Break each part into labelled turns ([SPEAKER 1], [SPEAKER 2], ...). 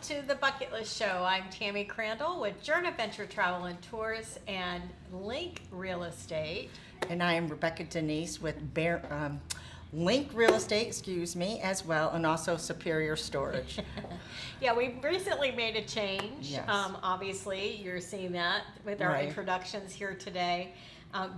[SPEAKER 1] to the Bucketlist Show. I'm Tammy Crandall with Journey Adventure Travel and Tours and Link Real Estate.
[SPEAKER 2] And I am Rebecca Denise with Link Real Estate, as well, and also Superior Storage.
[SPEAKER 1] Yeah, we recently made a change.
[SPEAKER 2] Yes.
[SPEAKER 1] Obviously, you're seeing that with our
[SPEAKER 2] Right.
[SPEAKER 1] introductions here today.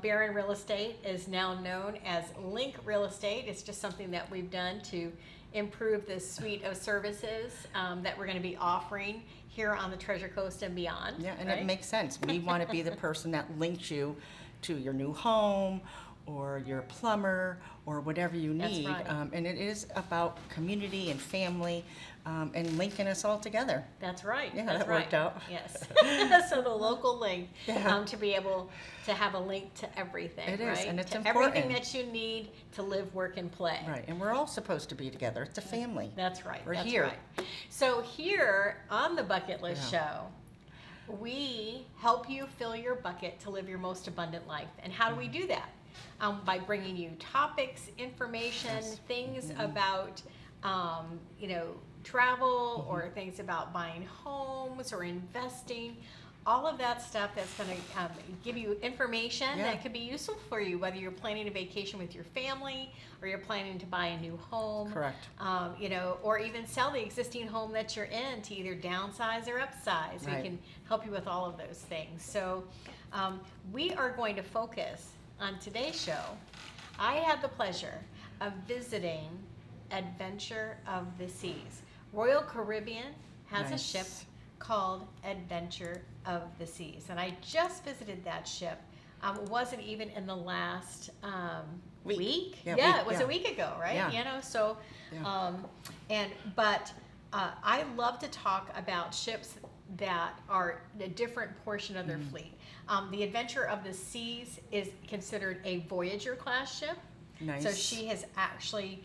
[SPEAKER 1] Barron Real Estate is now known as Link Real Estate. It's just something that we've done to improve the suite of services that we're going to be offering here on the Treasure Coast and beyond.
[SPEAKER 2] Yeah, and
[SPEAKER 1] right?
[SPEAKER 2] it makes sense. We want to be the person that links you to your new home or your plumber or whatever you need.
[SPEAKER 1] That's right.
[SPEAKER 2] And it is about community and family and linking us all together.
[SPEAKER 1] That's right.
[SPEAKER 2] Yeah,
[SPEAKER 1] that's
[SPEAKER 2] that worked
[SPEAKER 1] right.
[SPEAKER 2] out.
[SPEAKER 1] Yes. So the local link,
[SPEAKER 2] Yeah.
[SPEAKER 1] to be able to have a link to everything.
[SPEAKER 2] It is,
[SPEAKER 1] right?
[SPEAKER 2] and it's
[SPEAKER 1] to
[SPEAKER 2] important.
[SPEAKER 1] everything that you need to live, work, and play.
[SPEAKER 2] Right, and we're all supposed to be together. It's a family.
[SPEAKER 1] That's right.
[SPEAKER 2] We're
[SPEAKER 1] that's
[SPEAKER 2] here.
[SPEAKER 1] Right. So here on the Bucket List Show, we help you fill your bucket to live your most abundant life. And how do we do that? By bringing you topics, information,
[SPEAKER 2] Yes.
[SPEAKER 1] things about, travel or things about buying homes or investing. All of that stuff that's going to give you information that could be useful for you, whether you're planning a vacation with your family or you're planning to buy a new home.
[SPEAKER 2] Correct.
[SPEAKER 1] Or even sell the existing home that you're in to either downsize or upsize.
[SPEAKER 2] Right.
[SPEAKER 1] We can help you with all of those things. So we are going to focus on today's show. I had the pleasure of visiting Adventure of the Seas. Royal Caribbean has a ship called Adventure of the Seas, and I just visited that ship. It wasn't even in the last week.
[SPEAKER 2] Yeah,
[SPEAKER 1] it was a week ago, right?
[SPEAKER 2] Yeah.
[SPEAKER 1] So, but I love to talk about ships that are a different portion of their fleet. The Adventure of the Seas is considered a Voyager class ship.
[SPEAKER 2] Nice.
[SPEAKER 1] So she has actually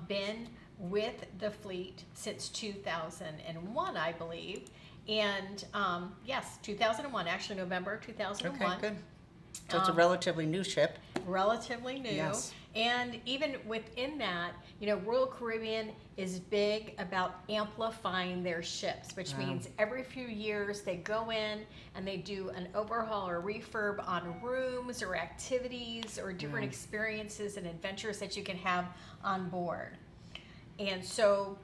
[SPEAKER 1] been with the fleet since 2001, I believe. And yes, 2001, actually November 2001.
[SPEAKER 2] Okay, good. So it's a relatively new ship.
[SPEAKER 1] Relatively new.
[SPEAKER 2] Yes.
[SPEAKER 1] And even within that, Royal Caribbean is big about amplifying their ships, which means every few years they go in and they do an overhaul or refurb on rooms or activities or different experiences and adventures that you can have on board. And so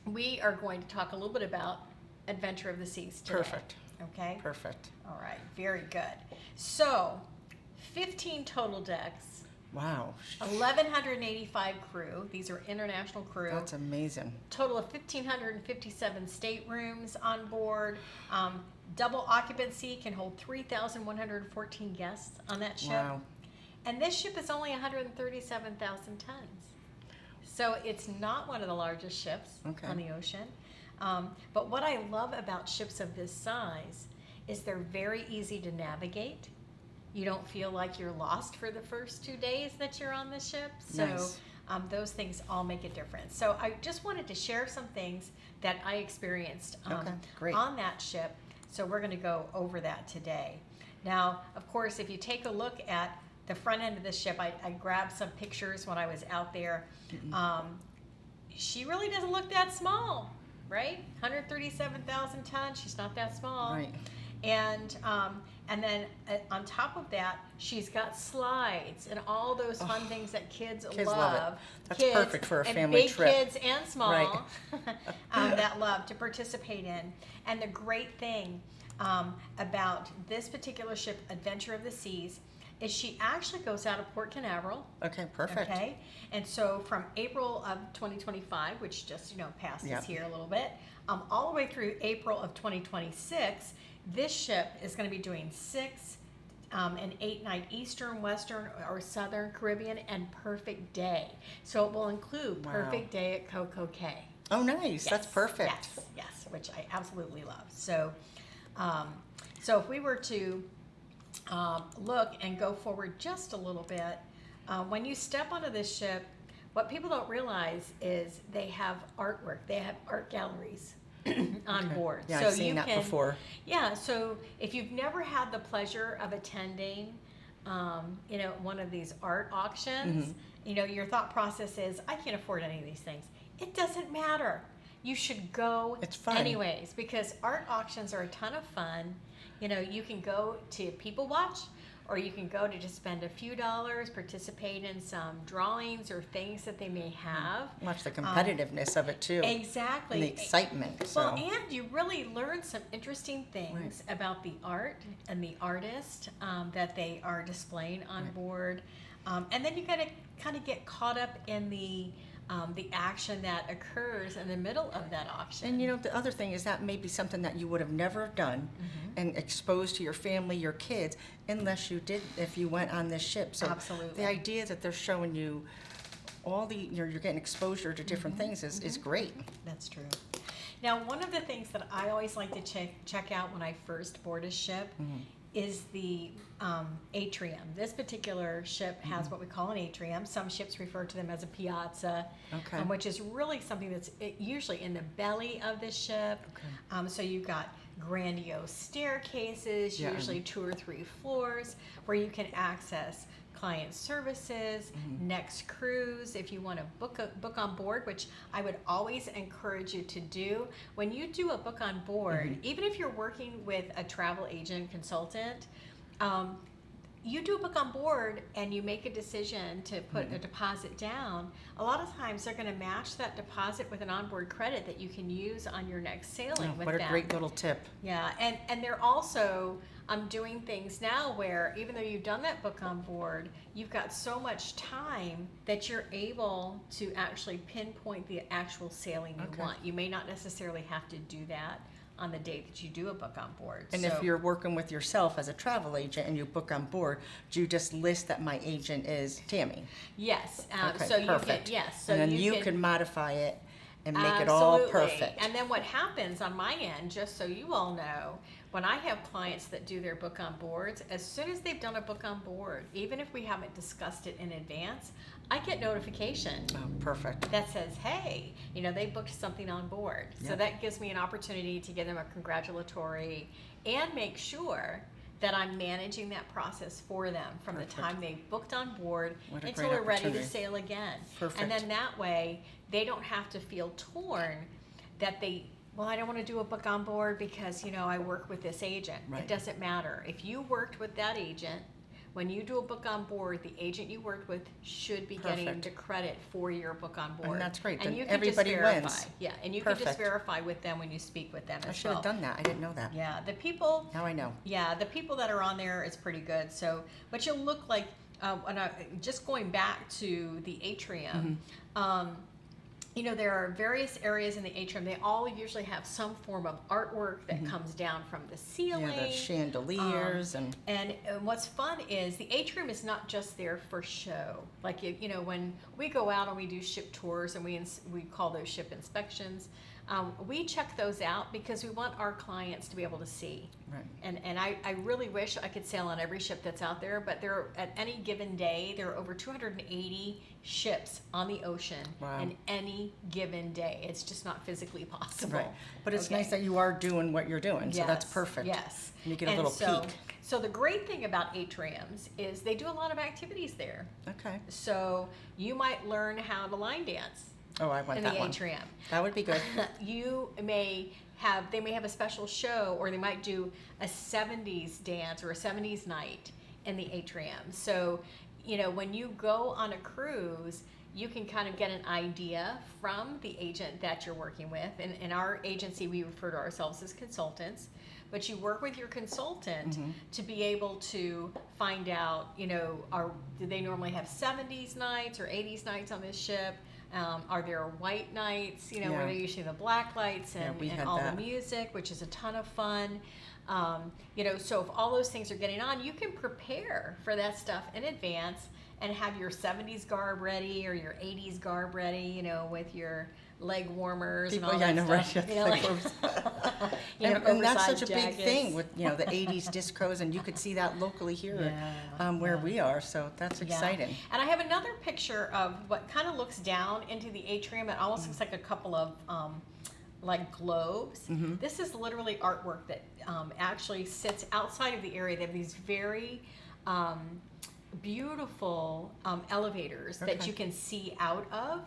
[SPEAKER 1] we are going to talk a little bit about Adventure of the Seas today.
[SPEAKER 2] Perfect.
[SPEAKER 1] Okay?
[SPEAKER 2] Perfect.
[SPEAKER 1] All right, very good. So, 15 total decks.
[SPEAKER 2] Wow.
[SPEAKER 1] 1,185 crew. These are international crew.
[SPEAKER 2] That's amazing.
[SPEAKER 1] Total of 1,557 staterooms on board. Double occupancy can hold 3,114 guests on that ship.
[SPEAKER 2] Wow.
[SPEAKER 1] And this ship is only 137,000 tons. So it's not one of the largest ships on the ocean. But what I love about ships of this size is they're very easy to navigate. You don't feel like you're lost for the first 2 days that you're on the ship. So
[SPEAKER 2] Nice.
[SPEAKER 1] Those things all make a difference. So I just wanted to share some things that I experienced
[SPEAKER 2] Great.
[SPEAKER 1] on that ship. So we're going to go over that today. Now, of course, if you take a look at the front end of the ship, I grabbed some pictures when I was out there. She really doesn't look that small, right? 137,000 tons. She's not that small.
[SPEAKER 2] Right.
[SPEAKER 1] And then on top of that, she's got slides and all those fun things that kids
[SPEAKER 2] love it. That's
[SPEAKER 1] kids
[SPEAKER 2] perfect for a
[SPEAKER 1] and
[SPEAKER 2] family
[SPEAKER 1] big
[SPEAKER 2] trip.
[SPEAKER 1] kids and small
[SPEAKER 2] Right.
[SPEAKER 1] that love to participate in. And the great thing about this particular ship, Adventure of the Seas, is she actually goes out of Port Canaveral.
[SPEAKER 2] Okay, perfect.
[SPEAKER 1] Okay, and so from April of 2025, which just passes here a little bit, all the way through April of 2026, this ship is going to be doing 6 and 8 night Eastern, Western, or Southern Caribbean and Perfect Day. So it will include Perfect Day at Coco Cay.
[SPEAKER 2] Oh, nice. That's perfect.
[SPEAKER 1] Yes, which I absolutely love. So, so if we were to look and go forward just a little bit, when you step onto this ship, what people don't realize is they have artwork. They have art galleries on board.
[SPEAKER 2] Yeah,
[SPEAKER 1] so
[SPEAKER 2] I've seen that before.
[SPEAKER 1] Yeah, so if you've never had the pleasure of attending, one of these art auctions, your thought process is, I can't afford any of these things. It doesn't matter. you should go
[SPEAKER 2] It's fun.
[SPEAKER 1] anyways, because art auctions are a ton of fun. You know, you can go to people watch, or you can go to just spend a few dollars, participate in some drawings or things that they may have.
[SPEAKER 2] Watch the competitiveness of it too.
[SPEAKER 1] Exactly.
[SPEAKER 2] And the excitement. So.
[SPEAKER 1] Well, and you really learn some interesting things about the art and the artist that they are displaying on board. And then you got to kind of get caught up in the action that occurs in the middle of that auction.
[SPEAKER 2] And you know, the other thing is that may be something that you would have never done and exposed to your family, your kids, unless you did, if you went on this ship. So
[SPEAKER 1] Absolutely.
[SPEAKER 2] the idea that they're showing you all the, you're getting exposure to different things is great.
[SPEAKER 1] That's true. Now, one of the things that I always like to check out when I first board a ship is the atrium. This particular ship has what we call an atrium. Some ships refer to them as a piazza, which is really something that's usually in the belly of the ship. So you've got grandiose staircases, usually 2 or 3 floors, where you can access client services, next cruise, if you want to book on board, which I would always encourage you to do. When you do a book on board, even if you're working with a travel agent consultant, you do a book on board and you make a decision to put a deposit down, a lot of times they're going to match that deposit with an onboard credit that you can use on your next sailing with them.
[SPEAKER 2] What a great little tip.
[SPEAKER 1] Yeah, and they're also doing things now where even though you've done that book on board, you've got so much time that you're able to actually pinpoint the actual sailing you want. You may not necessarily have to do that on the date that you do a book on board.
[SPEAKER 2] And if you're working with yourself as a travel agent and you book on board, do you just list that my agent is Tammy?
[SPEAKER 1] Yes.
[SPEAKER 2] Okay,
[SPEAKER 1] so
[SPEAKER 2] perfect.
[SPEAKER 1] You can, yes. So
[SPEAKER 2] and then you can modify it and make it all perfect.
[SPEAKER 1] And then what happens on my end, just so you all know, when I have clients that do their book on boards, as soon as they've done a book on board, even if we haven't discussed it in advance, I get notification
[SPEAKER 2] Perfect.
[SPEAKER 1] that says, hey, you know, they booked something on board. So that gives me an opportunity to give them a congratulatory and make sure that I'm managing that process for them from the time they booked on board until they're ready to sail again.
[SPEAKER 2] Perfect.
[SPEAKER 1] And then that way, they don't have to feel torn that well, I don't want to do a book on board because, you know, I work with this agent. It doesn't matter. If you worked with that agent, when you do a book on board, the agent you worked with should be getting the credit for your book on board.
[SPEAKER 2] And that's great.
[SPEAKER 1] And
[SPEAKER 2] Then
[SPEAKER 1] you can
[SPEAKER 2] everybody
[SPEAKER 1] just verify.
[SPEAKER 2] wins.
[SPEAKER 1] Yeah, and you can just verify with them when you speak with them as well.
[SPEAKER 2] I should have done that. I didn't know that.
[SPEAKER 1] Yeah, the people.
[SPEAKER 2] Now I know.
[SPEAKER 1] Yeah, the people that are on there is pretty good. So, but you'll look like, just going back to the atrium, you know, there are various areas in the atrium. They all usually have some form of artwork that comes down from the ceiling.
[SPEAKER 2] Yeah, the chandeliers
[SPEAKER 1] and what's fun is the atrium is not just there for show. Like, you know, when we go out and we do ship tours and we call those ship inspections, we check those out because we want our clients to be able to see.
[SPEAKER 2] Right.
[SPEAKER 1] And I really wish I could sail on every ship that's out there, but there at any given day, there are over 280 ships on the ocean in any given day. It's just not physically possible.
[SPEAKER 2] Right. But it's nice that you are doing what you're doing, so that's perfect.
[SPEAKER 1] Yes.
[SPEAKER 2] And you get a little peek.
[SPEAKER 1] So the great thing about atriums is they do a lot of activities there.
[SPEAKER 2] Okay.
[SPEAKER 1] So you might learn how to line dance.
[SPEAKER 2] Oh, I want that one.
[SPEAKER 1] In the atrium.
[SPEAKER 2] That would be good.
[SPEAKER 1] They may have a special show, or they might do a 70s dance or a 70s night in the atrium. So, you know, when you go on a cruise, you can kind of get an idea from the agent that you're working with. And in our agency, we refer to ourselves as consultants. But you work with your consultant to be able to find out, you know, do they normally have 70s nights or 80s nights on this ship? Are there white nights, you know, where they're usually the black lights and all the music, which is a ton of fun. You know, so if all those things are getting on, you can prepare for that stuff in advance and have your 70s garb ready or your 80s garb ready, you know, with your leg warmers and all that stuff. You know, like,
[SPEAKER 2] and that's such a big thing with, you know, the 80s discos, and you could see that locally here where we are, so that's exciting.
[SPEAKER 1] And I have another picture of what kind of looks down into the atrium. It almost looks like a couple of like globes. This is literally artwork that actually sits outside of the area. They have these very beautiful elevators that you can see out of.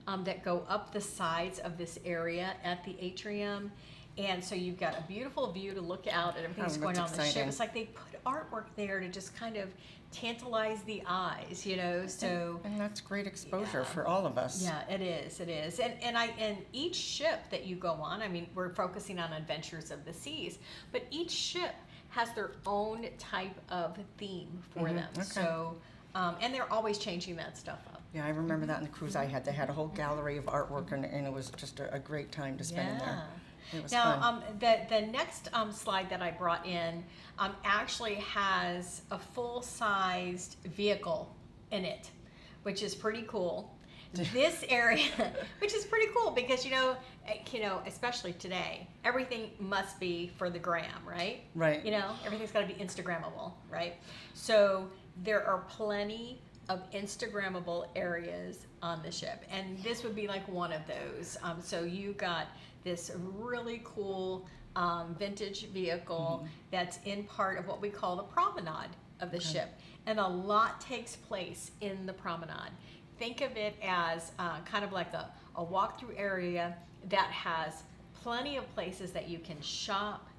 [SPEAKER 1] that go up the sides of this area at the atrium. And so you've got a beautiful view to look out at everything that's going on the ship. It's like they put artwork there to just kind of tantalize the eyes, you know. So
[SPEAKER 2] and that's great exposure for all of us.
[SPEAKER 1] Yeah, it is. It is. And each ship that you go on, I mean, we're focusing on Adventures of the Seas, but each ship has their own type of theme for them. Okay. So and they're always changing that stuff up.
[SPEAKER 2] Yeah, I remember that in the cruise I had. They had a whole gallery of artwork, and it was just a great time to spend in there. It was fun.
[SPEAKER 1] The next slide that I brought in actually has a full-sized vehicle in it, which is pretty cool. This area, which is pretty cool because, you know, especially today, everything must be for the gram, right?
[SPEAKER 2] Right.
[SPEAKER 1] You know, everything's got to be Instagrammable, right? So there are plenty of Instagrammable areas on the ship, and this would be like one of those. So you got this really cool vintage vehicle that's in part of what we call the promenade of the ship, and a lot takes place in the promenade. Think of it as kind of like a walk-through area that has plenty of places that you can shop.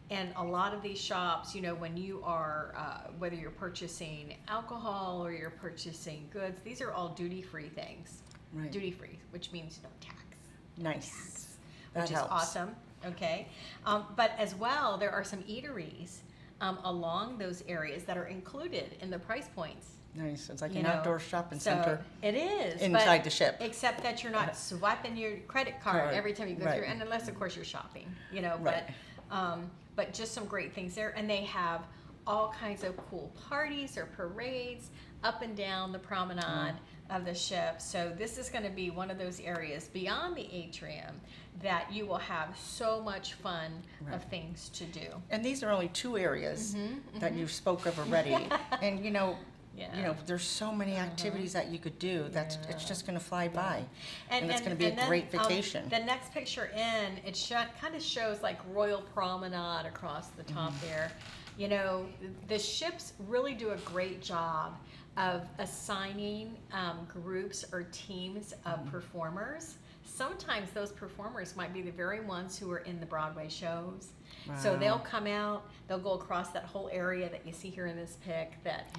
[SPEAKER 1] And a lot of these shops, you know, when you are, whether you're purchasing alcohol or you're purchasing goods, these are all duty-free things.
[SPEAKER 2] Right.
[SPEAKER 1] Duty-free, which means no tax.
[SPEAKER 2] Nice.
[SPEAKER 1] Tax,
[SPEAKER 2] that
[SPEAKER 1] which
[SPEAKER 2] helps.
[SPEAKER 1] is awesome. Okay. But as well, there are some eateries along those areas that are included in the price points.
[SPEAKER 2] Nice. It's like an outdoor shopping center.
[SPEAKER 1] It is.
[SPEAKER 2] Inside the ship.
[SPEAKER 1] Except that you're not swiping your credit card every time you go through, and unless, of course, you're shopping, you know.
[SPEAKER 2] Right.
[SPEAKER 1] But just some great things there. And they have all kinds of cool parties or parades up and down the promenade of the ship. So this is going to be one of those areas beyond the atrium that you will have so much fun of things to do.
[SPEAKER 2] And these are only two areas that you spoke of already. And you know, there's so many activities that you could do. It's just going to fly by, and it's going to be a great vacation.
[SPEAKER 1] The next picture in it kind of shows like Royal Promenade across the top there. You know, the ships really do a great job of assigning groups or teams of performers. Sometimes those performers might be the very ones who are in the Broadway shows. Wow. So they'll come out, they'll go across that whole area that you see here in this pic that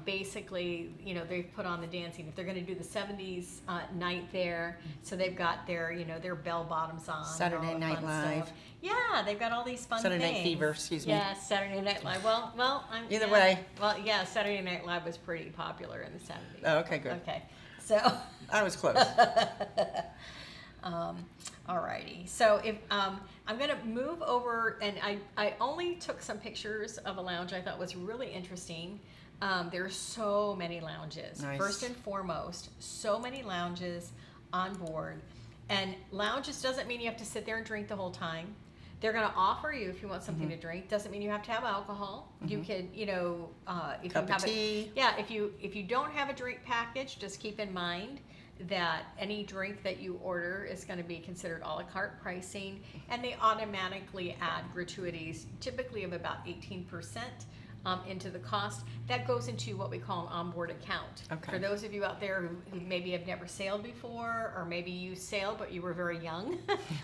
[SPEAKER 1] basically, you know, they've put on the dancing. If they're going to do the 70s night there, so they've got their, you know, their bell bottoms on.
[SPEAKER 2] Saturday Night Live.
[SPEAKER 1] Stuff. Yeah, they've got all these fun
[SPEAKER 2] Saturday
[SPEAKER 1] things.
[SPEAKER 2] Night Fever, excuse me.
[SPEAKER 1] Yeah, Saturday Night Live. Well,
[SPEAKER 2] Either way.
[SPEAKER 1] Well, yeah, Saturday Night Live was pretty popular in the 70s.
[SPEAKER 2] Oh, okay, good.
[SPEAKER 1] Okay, so.
[SPEAKER 2] I was close.
[SPEAKER 1] Alrighty, so if I'm going to move over, and I only took some pictures of a lounge I thought was really interesting. There's so many lounges.
[SPEAKER 2] Nice.
[SPEAKER 1] First and foremost, so many lounges on board. And lounges doesn't mean you have to sit there and drink the whole time. They're going to offer you if you want something to drink. Doesn't mean you have to have alcohol. You could, you know, if
[SPEAKER 2] Cup
[SPEAKER 1] you have
[SPEAKER 2] of tea.
[SPEAKER 1] if you don't have a drink package, just keep in mind that any drink that you order is going to be considered a la carte pricing, and they automatically add gratuities, typically of about 18%. Into the cost. That goes into what we call an onboard account.
[SPEAKER 2] Okay.
[SPEAKER 1] For those of you out there who maybe have never sailed before, or maybe you sailed but you were very young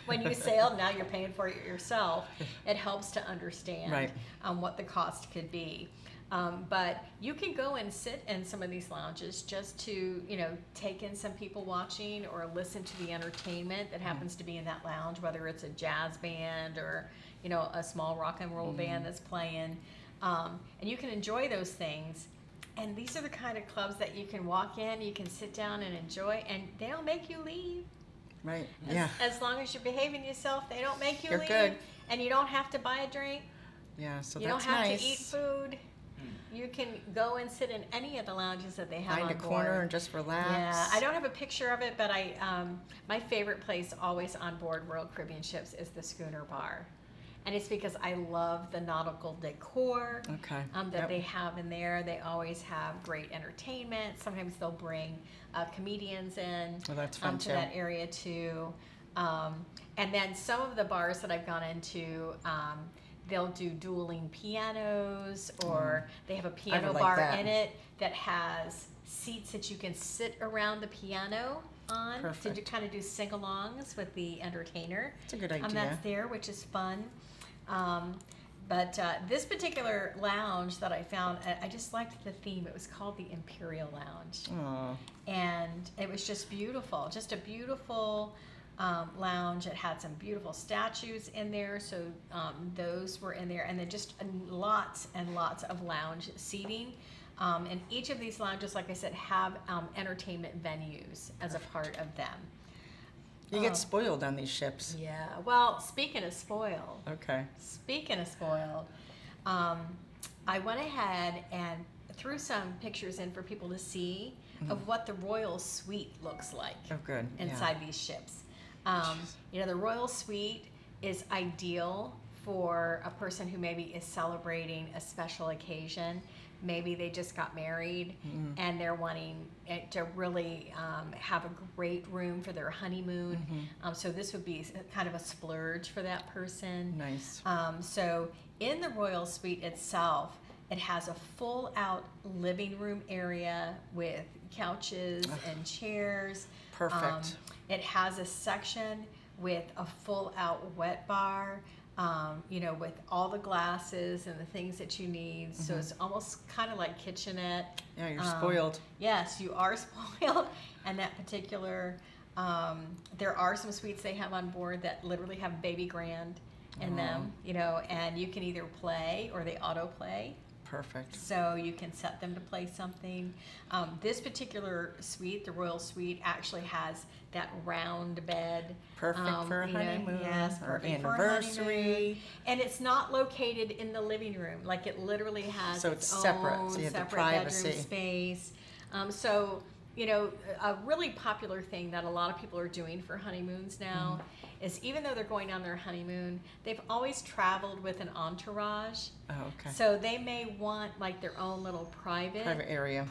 [SPEAKER 1] when you sailed, now you're paying for it yourself, it helps to understand what the cost could be. But you can go and sit in some of these lounges just to, you know, take in some people watching or listen to the entertainment that happens to be in that lounge, whether it's a jazz band or, you know, a small rock and roll band that's playing. And you can enjoy those things. And these are the kind of clubs that you can walk in, you can sit down and enjoy, and they don't make you leave.
[SPEAKER 2] Right,
[SPEAKER 1] As long as you're behaving yourself, they don't make you
[SPEAKER 2] You're
[SPEAKER 1] leave.
[SPEAKER 2] good.
[SPEAKER 1] And you don't have to buy a drink.
[SPEAKER 2] Yeah, so
[SPEAKER 1] you
[SPEAKER 2] that's
[SPEAKER 1] don't have
[SPEAKER 2] nice.
[SPEAKER 1] to eat food. You can go and sit in any of the lounges that they have
[SPEAKER 2] Find
[SPEAKER 1] on
[SPEAKER 2] a
[SPEAKER 1] board.
[SPEAKER 2] corner and just relax.
[SPEAKER 1] Yeah, I don't have a picture of it, but my favorite place always on board Royal Caribbean ships is the Schooner Bar. And it's because I love the nautical decor that they have in there. They always have great entertainment. Sometimes they'll bring comedians in
[SPEAKER 2] that's fun
[SPEAKER 1] to
[SPEAKER 2] too.
[SPEAKER 1] that area too. And then some of the bars that I've gone into, they'll do dueling pianos, or they have a piano bar in it that has seats that you can sit around the piano on
[SPEAKER 2] Perfect.
[SPEAKER 1] to kind of do sing-alongs with the entertainer.
[SPEAKER 2] That's a good idea.
[SPEAKER 1] That's there, which is fun. But this particular lounge that I found, I just liked the theme. It was called the Imperial Lounge.
[SPEAKER 2] Aw.
[SPEAKER 1] And it was just beautiful, just a beautiful lounge. It had some beautiful statues in there, so those were in there, and then just lots and lots of lounge seating. And each of these lounges, like I said, have entertainment venues as a part of them.
[SPEAKER 2] You get spoiled on these ships.
[SPEAKER 1] Yeah. Well, speaking of spoiled.
[SPEAKER 2] Okay.
[SPEAKER 1] Speaking of spoiled, I went ahead and threw some pictures in for people to see of what the Royal Suite looks like.
[SPEAKER 2] Oh, good.
[SPEAKER 1] Inside these ships. The Royal Suite is ideal for a person who maybe is celebrating a special occasion. Maybe they just got married and they're wanting to really have a great room for their honeymoon. So this would be kind of a splurge for that person.
[SPEAKER 2] Nice.
[SPEAKER 1] So in the Royal Suite itself, it has a full-out living room area with couches and chairs.
[SPEAKER 2] Perfect.
[SPEAKER 1] It has a section with a full-out wet bar. With all the glasses and the things that you need. So it's almost kind of like kitchenette.
[SPEAKER 2] Yeah, you're spoiled.
[SPEAKER 1] Yes, you are spoiled. And that particular, there are some suites they have on board that literally have baby grand in them, and you can either play or they autoplay.
[SPEAKER 2] Perfect.
[SPEAKER 1] So you can set them to play something. This particular suite, the Royal Suite, actually has that round bed.
[SPEAKER 2] Perfect for a honeymoon.
[SPEAKER 1] Yes,
[SPEAKER 2] or
[SPEAKER 1] perfect
[SPEAKER 2] anniversary.
[SPEAKER 1] for a honeymoon. And it's not located in the living room. Like it literally has
[SPEAKER 2] So it's separate.
[SPEAKER 1] own
[SPEAKER 2] So you have the
[SPEAKER 1] separate
[SPEAKER 2] privacy.
[SPEAKER 1] bedroom space. A really popular thing that a lot of people are doing for honeymoons now is even though they're going on their honeymoon, they've always traveled with an entourage.
[SPEAKER 2] Oh, okay.
[SPEAKER 1] So they may want like their own little private
[SPEAKER 2] area.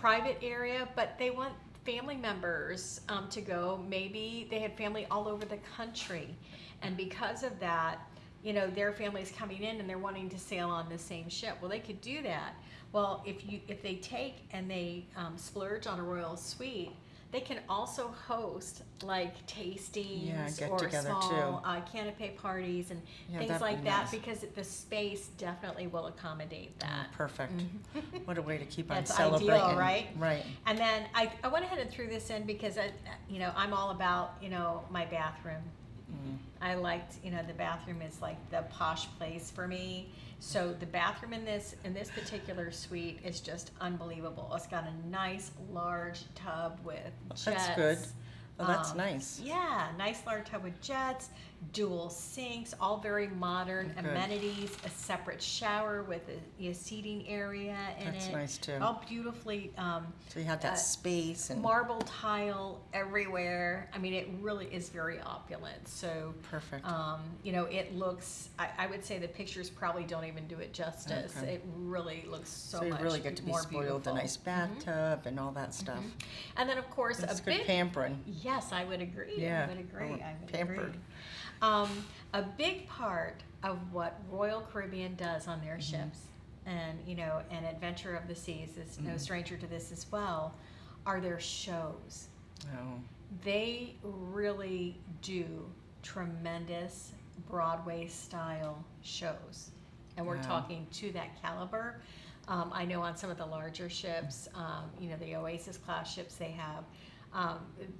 [SPEAKER 1] But they want family members to go. Maybe they had family all over the country, and because of that, their family's coming in and they're wanting to sail on the same ship. Well, they could do that. Well, if they take and they splurge on a Royal Suite, they can also host like tastings or small canapé parties and things like that because the space definitely will accommodate that.
[SPEAKER 2] Perfect. What a way to keep on
[SPEAKER 1] That's
[SPEAKER 2] celebrating.
[SPEAKER 1] ideal, right?
[SPEAKER 2] Right.
[SPEAKER 1] And then I went ahead and threw this in because I'm all about my bathroom. I liked the bathroom is like the posh place for me. So the bathroom in this particular suite is just unbelievable. It's got a nice large tub with jets.
[SPEAKER 2] That's good. Oh, that's nice.
[SPEAKER 1] Yeah, nice large tub with jets, dual sinks, all very modern amenities, a separate shower with a seating area in it.
[SPEAKER 2] That's nice too.
[SPEAKER 1] All beautifully.
[SPEAKER 2] So you have that space and
[SPEAKER 1] marble tile everywhere. I mean, it really is very opulent. So
[SPEAKER 2] perfect.
[SPEAKER 1] It looks. I would say the pictures probably don't even do it justice.
[SPEAKER 2] Okay.
[SPEAKER 1] It really looks so
[SPEAKER 2] you
[SPEAKER 1] much
[SPEAKER 2] really get to be
[SPEAKER 1] more
[SPEAKER 2] spoiled.
[SPEAKER 1] beautiful.
[SPEAKER 2] A nice bathtub and all that stuff.
[SPEAKER 1] And then of course
[SPEAKER 2] It's
[SPEAKER 1] a
[SPEAKER 2] good
[SPEAKER 1] big
[SPEAKER 2] pampering.
[SPEAKER 1] Yes, I would agree.
[SPEAKER 2] Yeah.
[SPEAKER 1] I would agree. I would
[SPEAKER 2] Pampered.
[SPEAKER 1] agree. A big part of what Royal Caribbean does on their ships, and and Adventure of the Seas is no stranger to this as well, are their shows.
[SPEAKER 2] Oh.
[SPEAKER 1] They really do tremendous Broadway style shows, and we're talking to that caliber. I know on some of the larger ships, the Oasis class ships they have,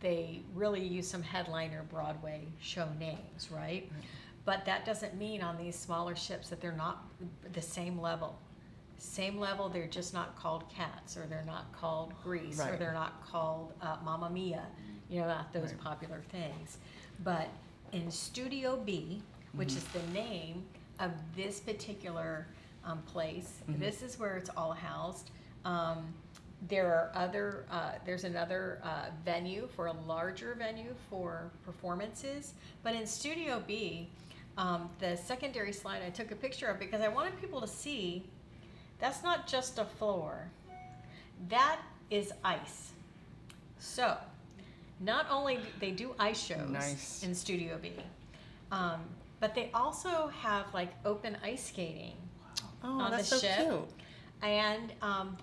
[SPEAKER 1] they really use some headliner Broadway show names, right? But that doesn't mean on these smaller ships that they're not the same level. Same level, they're just not called Cats, or they're not called Grease, or they're not called Mamma Mia, not those popular things. But in Studio B, which is the name of this particular place, this is where it's all housed. There's another venue for a larger venue for performances, but in Studio B, the secondary slide I took a picture of because I wanted people to see that's not just a floor, that is ice. So not only do they do ice shows in Studio B, but they also have like open ice skating on the ship.
[SPEAKER 2] So cute.
[SPEAKER 1] And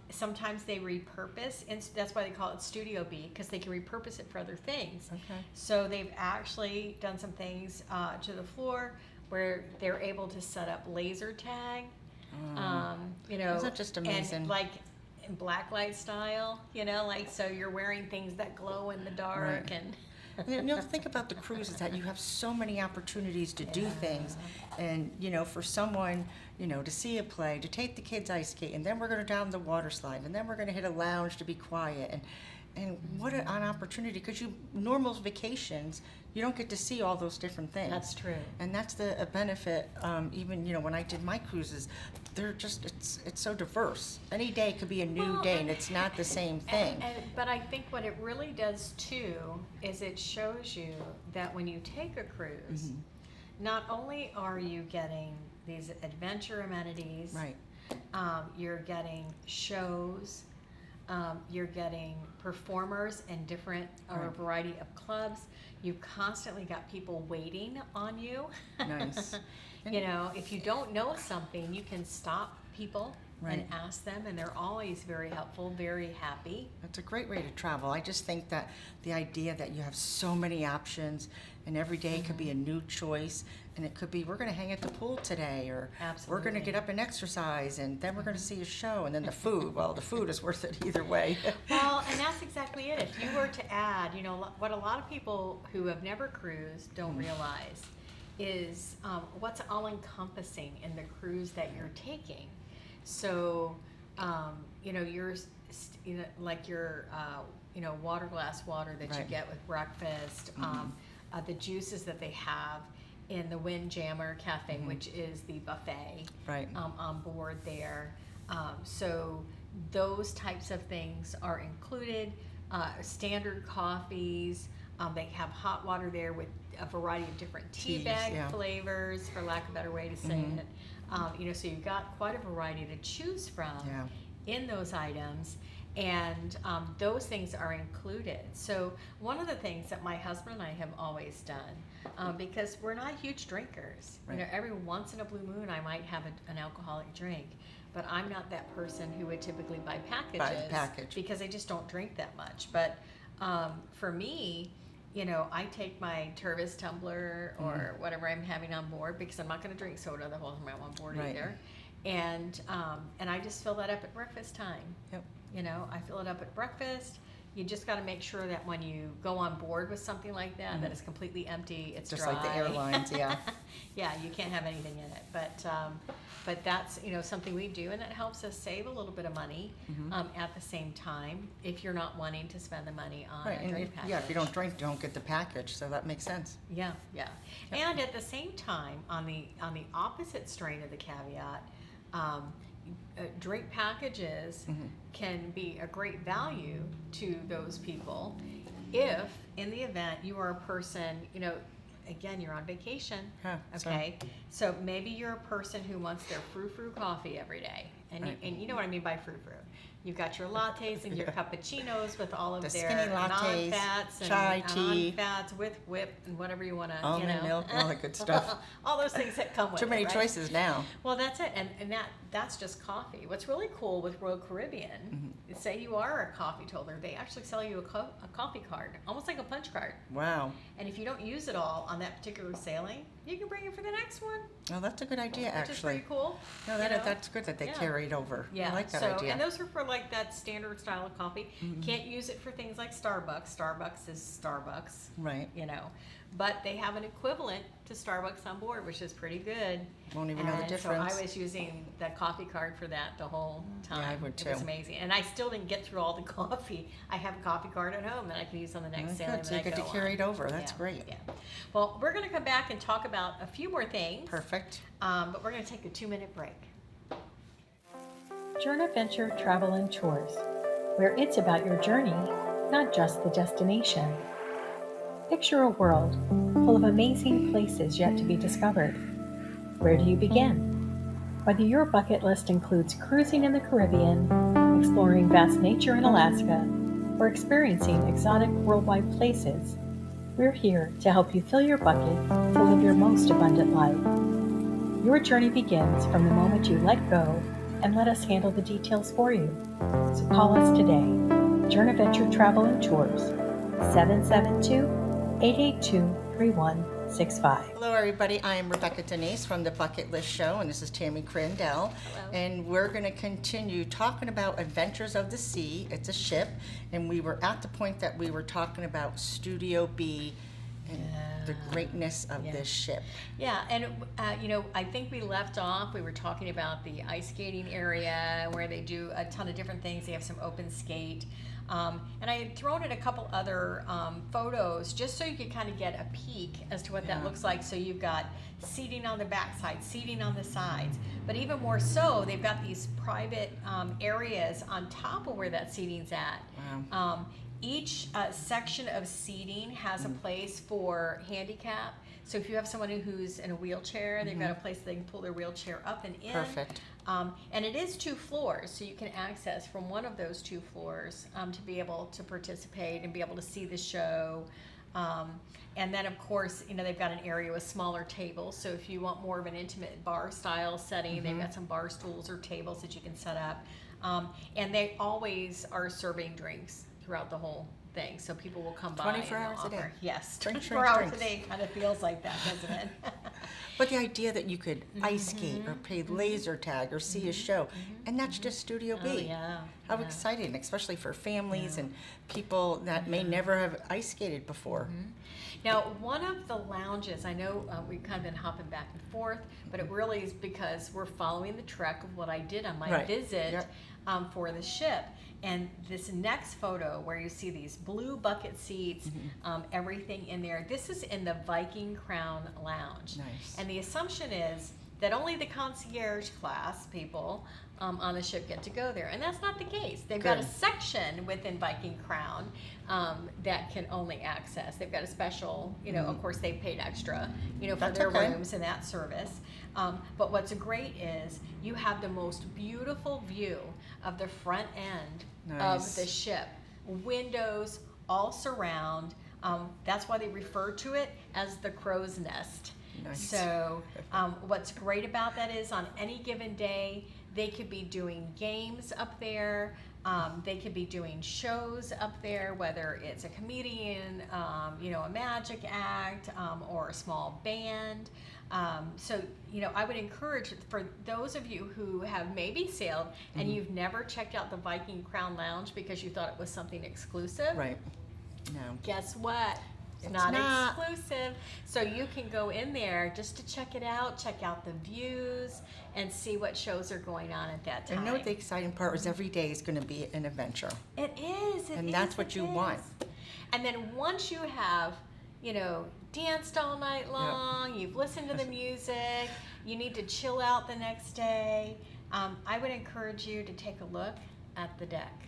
[SPEAKER 1] sometimes they repurpose, and that's why they call it Studio B, because they can repurpose it for other things.
[SPEAKER 2] Okay.
[SPEAKER 1] So they've actually done some things to the floor where they're able to set up laser tag. You know,
[SPEAKER 2] Isn't that just amazing?
[SPEAKER 1] And like in black light style, you know, like so you're wearing things that glow in the dark.
[SPEAKER 2] Right.
[SPEAKER 1] And
[SPEAKER 2] You know, think about the cruises, that you have so many opportunities to do things. And, you know, for someone, you know, to see a play, to take the kids ice skate, and then we're going to down the water slide, and then we're going to hit a lounge to be quiet. And what an opportunity, because normal vacations, you don't get to see all those different things.
[SPEAKER 1] That's true.
[SPEAKER 2] And that's a benefit. Even, you know, when I did my cruises, they're just, it's so diverse. Any day could be a new day, and it's not the same thing.
[SPEAKER 1] But I think what it really does too is it shows you that when you take a cruise, not only are you getting these adventure amenities,
[SPEAKER 2] Right.
[SPEAKER 1] You're getting shows, you're getting performers in different or a variety of clubs. You've constantly got people waiting on you.
[SPEAKER 2] Nice.
[SPEAKER 1] You know, if you don't know something, you can stop people and ask them, and they're always very helpful, very happy.
[SPEAKER 2] That's a great way to travel. I just think that the idea that you have so many options, and every day could be a new choice, and it could be, we're going to hang at the pool today, or we're going to get up and exercise, and then we're going to see a show, and then the food. Well, the food is worth it either way.
[SPEAKER 1] Well, and that's exactly it. If you were to add, you know, what a lot of people who have never cruised don't realize is what's all-encompassing in the cruise that you're taking. So, you know, like your, you know, water glass water that you get with breakfast, the juices that they have in the Windjammer Cafe, which is the buffet on board there. So those types of things are included. Standard coffees. They have hot water there with a variety of different tea bag flavors, for lack of a better way to say it. You know, so you've got quite a variety to choose from in those items, and those things are included. So one of the things that my husband and I have always done, because we're not huge drinkers, you know, every once in a blue moon I might have an alcoholic drink, but I'm not that person who would typically buy packages because I just don't drink that much. But for me, you know, I take my Tervis tumbler or whatever I'm having on board, because I'm not going to drink soda the whole time I'm on board either. And I just fill that up at breakfast time.
[SPEAKER 2] Yep.
[SPEAKER 1] You know, I fill it up at breakfast. You just got to make sure that when you go on board with something like that, that it's completely empty, it's
[SPEAKER 2] just
[SPEAKER 1] dry.
[SPEAKER 2] like the airlines,
[SPEAKER 1] Yeah, you can't have anything in it. But that's, you know, something we do, and it helps us save a little bit of money at the same time, if you're not wanting to spend the money on a drink package.
[SPEAKER 2] Yeah, if you don't drink, you don't get the package, so that makes sense.
[SPEAKER 1] Yeah. And at the same time, on the opposite strain of the caveat, drink packages can be a great value to those people if, in the event, you are a person, you know, again, you're on vacation, okay? So maybe you're a person who wants their frou-frou coffee every day, and you know what I mean by frou-frou. You've got your lattes and your cappuccinos with all of their non-fats and
[SPEAKER 2] chai tea,
[SPEAKER 1] non-fats with whip and whatever you want to,
[SPEAKER 2] almond milk, all that good stuff.
[SPEAKER 1] All those things that come with it.
[SPEAKER 2] Too many choices now.
[SPEAKER 1] Well, that's it, and that's just coffee. What's really cool with Royal Caribbean, say you are a coffee holder, they actually sell you a coffee card, almost like a punch card.
[SPEAKER 2] Wow.
[SPEAKER 1] And if you don't use it all on that particular sailing, you can bring it for the next one.
[SPEAKER 2] Oh, that's a good idea, actually.
[SPEAKER 1] Which is pretty cool.
[SPEAKER 2] No, that's good that they carry it over.
[SPEAKER 1] Yeah.
[SPEAKER 2] I like that idea.
[SPEAKER 1] And those are for like that standard style of coffee. Can't use it for things like Starbucks. Starbucks is Starbucks.
[SPEAKER 2] Right.
[SPEAKER 1] You know. But they have an equivalent to Starbucks on board, which is pretty good.
[SPEAKER 2] Won't even know the difference.
[SPEAKER 1] So I was using the coffee card for that the whole time.
[SPEAKER 2] Yeah, I would too.
[SPEAKER 1] It was amazing. And I still didn't get through all the coffee. I have a coffee card at home that I can use on the next sailing.
[SPEAKER 2] So you get to carry it over. That's great.
[SPEAKER 1] Yeah. Well, we're going to come back and talk about a few more things.
[SPEAKER 2] Perfect.
[SPEAKER 1] But we're going to take a 2-minute break.
[SPEAKER 3] Journaventure Travel and Tours, where it's about your journey, not just the destination. Picture a world full of amazing places yet to be discovered. Where do you begin? Whether your bucket list includes cruising in the Caribbean, exploring vast nature in Alaska, or experiencing exotic worldwide places, we're here to help you fill your bucket to live your most abundant life. Your journey begins from the moment you let go and let us handle the details for you. So call us today. Journ Adventure Travel and Tours, 772-882-3165.
[SPEAKER 2] Hello, everybody. I am Rebecca Denise from the Bucketlist Show, and this is Tammy Crandell.
[SPEAKER 1] Hello.
[SPEAKER 2] And we're going to continue talking about Adventures of the Sea. It's a ship, and we were at the point that we were talking about Studio B and the greatness of this ship.
[SPEAKER 1] Yeah, and I think we left off, we were talking about the ice skating area where they do a ton of different things. They have some open skate. And I had thrown in a couple other photos just so you could kind of get a peek as to what that looks like. So you've got seating on the backside, seating on the sides, but even more so, they've got these private areas on top of where that seating's at.
[SPEAKER 2] Wow.
[SPEAKER 1] Each section of seating has a place for handicap. So if you have someone who's in a wheelchair, they've got a place they can pull their wheelchair up and in.
[SPEAKER 2] Perfect.
[SPEAKER 1] And it is 2 floors, so you can access from one of those 2 floors to be able to participate and be able to see the show. And then, of course, they've got an area with smaller tables. So if you want more of an intimate bar-style setting, they've got some bar stools or tables that you can set up. And they always are serving drinks throughout the whole thing, so people will come by
[SPEAKER 2] 24
[SPEAKER 1] and
[SPEAKER 2] hours a day.
[SPEAKER 1] Yes,
[SPEAKER 2] Drinks,
[SPEAKER 1] 24 hours
[SPEAKER 2] drinks.
[SPEAKER 1] a day kind of feels like that, doesn't it?
[SPEAKER 2] But the idea that you could ice skate or play laser tag or see a show, and that's just Studio B.
[SPEAKER 1] Oh, yeah.
[SPEAKER 2] How exciting, especially for families and people that may never have ice skated before.
[SPEAKER 1] Now, one of the lounges, I know we've kind of been hopping back and forth, but it really is because we're following the trek of what I did on my visit for the ship. And this next photo where you see these blue bucket seats, everything in there, this is in the Viking Crown Lounge.
[SPEAKER 2] Nice.
[SPEAKER 1] And the assumption is that only the concierge class people on the ship get to go there. And that's not the case. They've got a section within Viking Crown that can only access. They've got a special, of course they've paid extra, for their rooms and that service. But what's great is you have the most beautiful view of the front end of the ship. Windows all surround. That's why they refer to it as the crow's nest.
[SPEAKER 2] Nice.
[SPEAKER 1] So what's great about that is on any given day, they could be doing games up there. They could be doing shows up there, whether it's a comedian, a magic act, or a small band. So, I would encourage for those of you who have maybe sailed and you've never checked out the Viking Crown Lounge because you thought it was something exclusive.
[SPEAKER 2] Right. No.
[SPEAKER 1] Guess what? It's not exclusive. So you can go in there just to check it out, check out the views, and see what shows are going on at that time.
[SPEAKER 2] And what the exciting part is every day is going to be an adventure.
[SPEAKER 1] It is.
[SPEAKER 2] And that's what you want.
[SPEAKER 1] And then once you have, danced all night long, you've listened to the music, you need to chill out the next day, I would encourage you to take a look at the deck.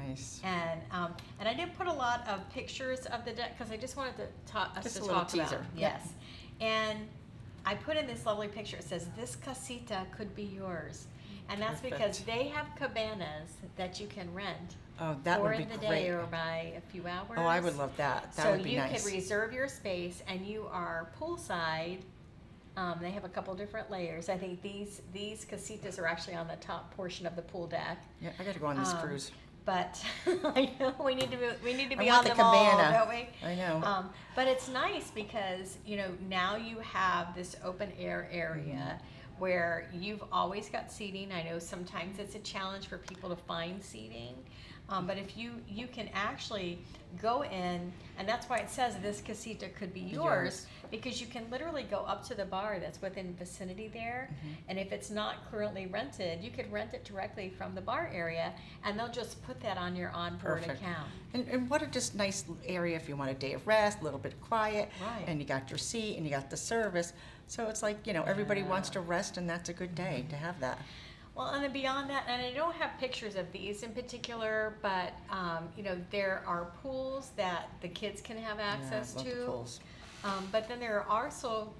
[SPEAKER 2] Nice.
[SPEAKER 1] And I did put a lot of pictures of the deck because I just wanted to talk
[SPEAKER 2] Just a
[SPEAKER 1] about.
[SPEAKER 2] little teaser.
[SPEAKER 1] Yes. And I put in this lovely picture. It says, "This casita could be yours." And that's because they have cabanas that you can rent.
[SPEAKER 2] Oh, that would be
[SPEAKER 1] the
[SPEAKER 2] great.
[SPEAKER 1] day or by a few hours.
[SPEAKER 2] Oh, I would love that. That would be nice.
[SPEAKER 1] So you could reserve your space, and you are poolside. They have a couple different layers. I think these casitas are actually on the top portion of the pool deck.
[SPEAKER 2] Yeah, I got to go on this cruise.
[SPEAKER 1] But I know we need to be
[SPEAKER 2] I
[SPEAKER 1] on
[SPEAKER 2] want
[SPEAKER 1] them
[SPEAKER 2] the cabana.
[SPEAKER 1] all, don't we?
[SPEAKER 2] I know.
[SPEAKER 1] But it's nice because now you have this open air area where you've always got seating. I know sometimes it's a challenge for people to find seating, but if you can actually go in, and that's why it says this casita could be yours, because you can literally go up to the bar that's within vicinity there, and if it's not currently rented, you could rent it directly from the bar area, and they'll just put that on your onboard account.
[SPEAKER 2] And what a just nice area if you want a day of rest, a little bit of quiet,
[SPEAKER 1] Right.
[SPEAKER 2] and you got your seat and you got the service. So it's like, everybody wants to rest, and that's a good day to have that.
[SPEAKER 1] Well, and then beyond that, and I don't have pictures of these in particular, but there are pools that the kids can have access
[SPEAKER 2] love
[SPEAKER 1] to.
[SPEAKER 2] the pools.
[SPEAKER 1] But then there are